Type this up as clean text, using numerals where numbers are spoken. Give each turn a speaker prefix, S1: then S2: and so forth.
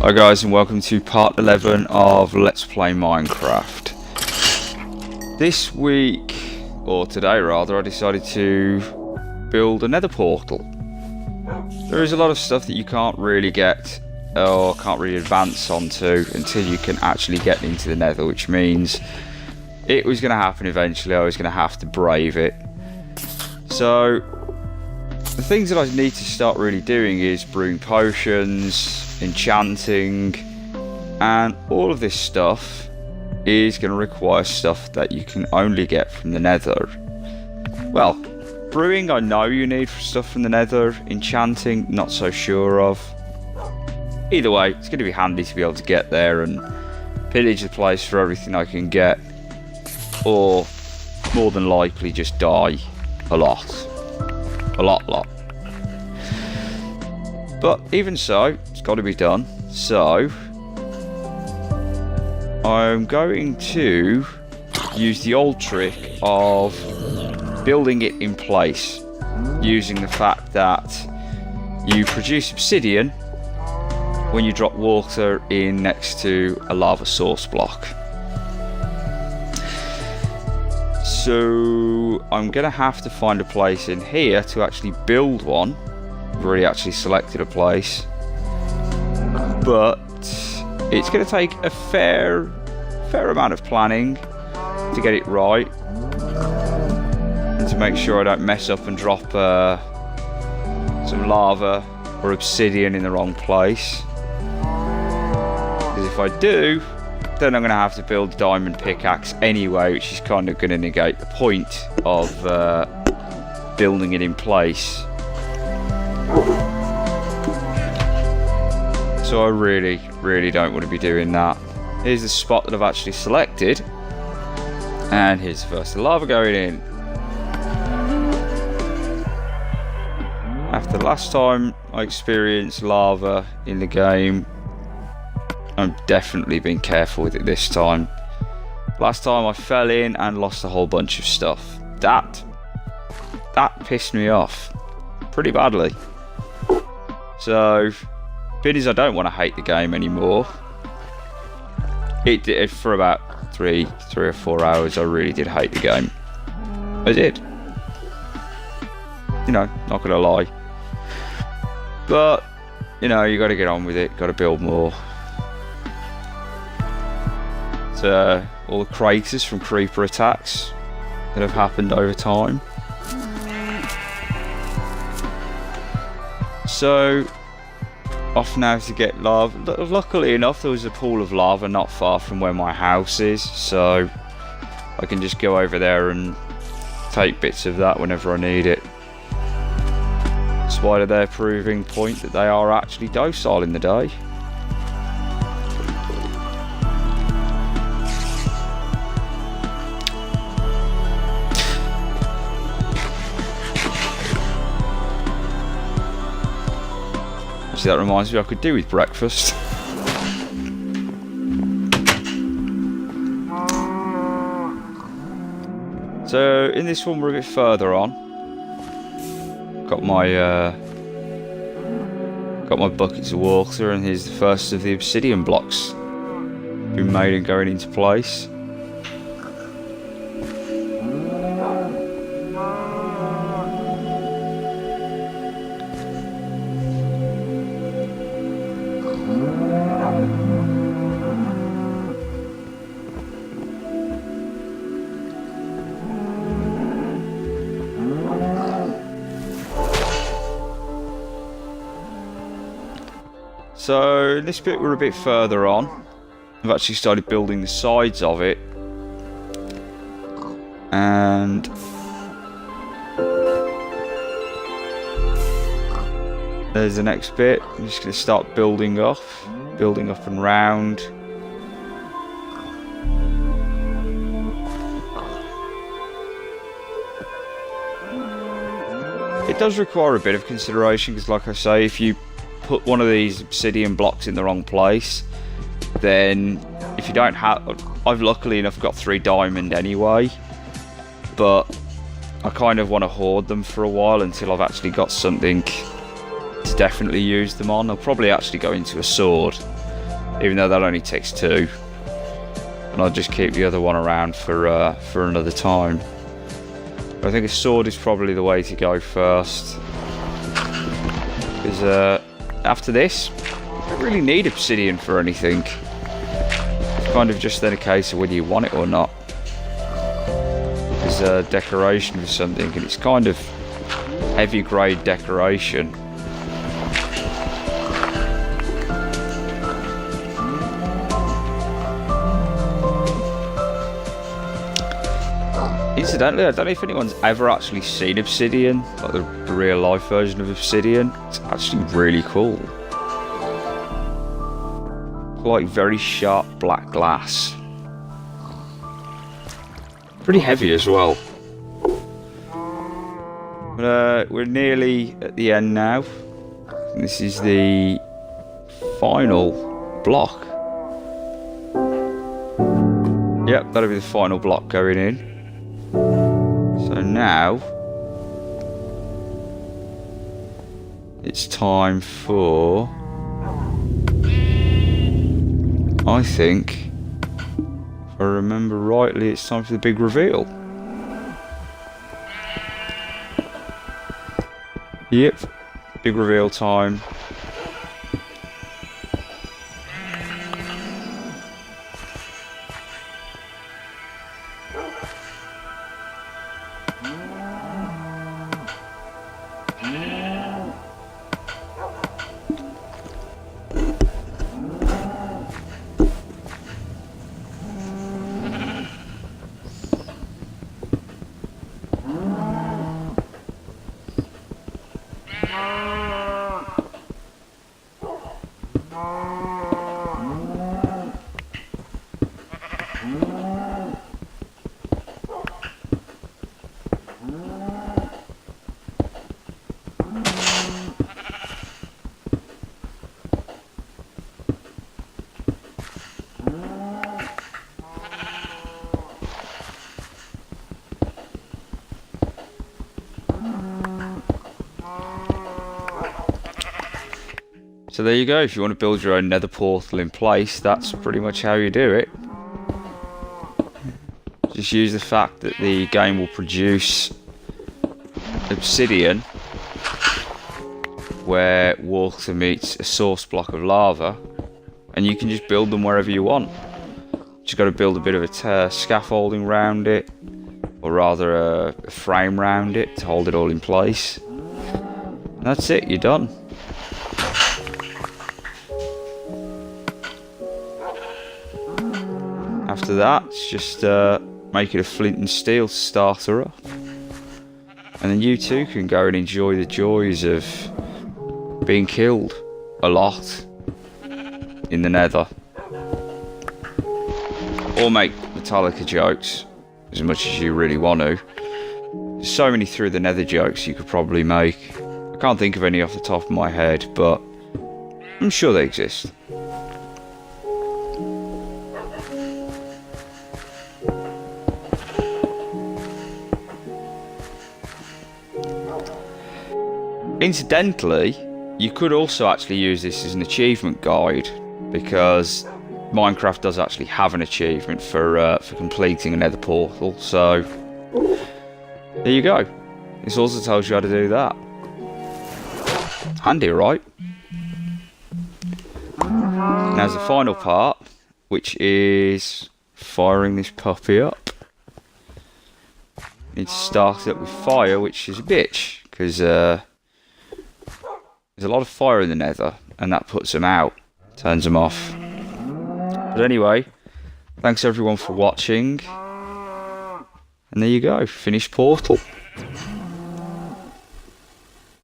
S1: Hi guys, and welcome to part 11 of Let's Play Minecraft. This week, or today rather, I decided to build a nether portal. There is a lot of stuff that you can't really get or can't really advance onto until you can actually get into the nether, which means it was going to happen eventually. I was going to have to brave it. So the things that I need to start really doing is brewing potions, enchanting, and all of this stuff is going to require stuff that you can only get from the nether. Well, brewing I know you need stuff from the nether, enchanting not so sure of. Either way, it's going to be handy to be able to get there and pillage the place for everything I can get, or more than likely just die a lot. But even so, it's got to be done. So I'm going to use the old trick of building it in place, using the fact that you produce obsidian when you drop water in next to a lava source block. So I'm going to have to find a place in here to actually build one. I've already actually selected a place, but it's going to take a fair amount of planning to get it right and to make sure I don't mess up and drop some lava or obsidian in the wrong place, because if I do, then I'm going to have to build a diamond pickaxe anyway, which is kind of going to negate the point of building it in place. So I really don't want to be doing that. Here's the spot that I've actually selected, and here's the first lava going in. After the last time I experienced lava in the game, I'm definitely being careful with it this time. Last time I fell in and lost a whole bunch of stuff. That pissed me off pretty badly. So, bit is I don't want to hate the game anymore. It did for about three or 4 hours. I really did hate the game. I did. You know, not gonna lie. But you know, you got to get on with it. Got to build more. So all the craters from creeper attacks that have happened over time. So off now to get lava. Luckily enough, there was a pool of lava not far from where my house is, so I can just go over there and take bits of that whenever I need it. Despite their proving point that they are actually docile in the day. That reminds me, I could do with breakfast. So in this one we're a bit further on. Got my buckets of water, and here's the first of the obsidian blocks been made and going into place. So in this bit we're a bit further on. I've actually started building the sides of it, and there's the next bit. I'm just going to start building up and round. It does require a bit of consideration, because like I say, if you put one of these obsidian blocks in the wrong place, then if you don't have, I've luckily enough got 3 diamond anyway, but I kind of want to hoard them for a while until I've actually got something to definitely use them on. I'll probably actually go into a sword even though that only takes 2. And I'll just keep the other one around for another time. But I think a sword is probably the way to go first, because after this, I don't really need obsidian for anything. It's kind of just then a case of whether you want it or not. There's a decoration for something, and it's kind of heavy grade decoration. Incidentally, I don't know if anyone's ever actually seen obsidian, like the real life version of obsidian. It's actually really cool. Like very sharp black glass. Pretty heavy as well. But we're nearly at the end now. This is the final block. Yep, that'll be the final block going in. So now it's time for, I think, if I remember rightly, it's time for the big reveal. Yep, big reveal time. So there you go, if you want to build your own nether portal in place, that's pretty much how you do it. Just use the fact that the game will produce obsidian where water meets a source block of lava, and you can just build them wherever you want. Just got to build a bit of a scaffolding around it, or rather a frame around it to hold it all in place. And that's it, you're done. After that, it's just make it a flint and steel starter up. And then you too can go and enjoy the joys of being killed a lot in the nether. Or make Metallica jokes as much as you really want to. There's so many through the nether jokes you could probably make. I can't think of any off the top of my head, but I'm sure they exist. Incidentally, you could also actually use this as an achievement guide, because Minecraft does actually have an achievement for completing a nether portal, so there you go. This also tells you how to do that. Handy, right? Now the final part, which is firing this puppy up. You need to start it up with fire, which is a bitch, because there's a lot of fire in the nether, and that puts them out, turns them off. But anyway, thanks everyone for watching, and there you go, finished portal.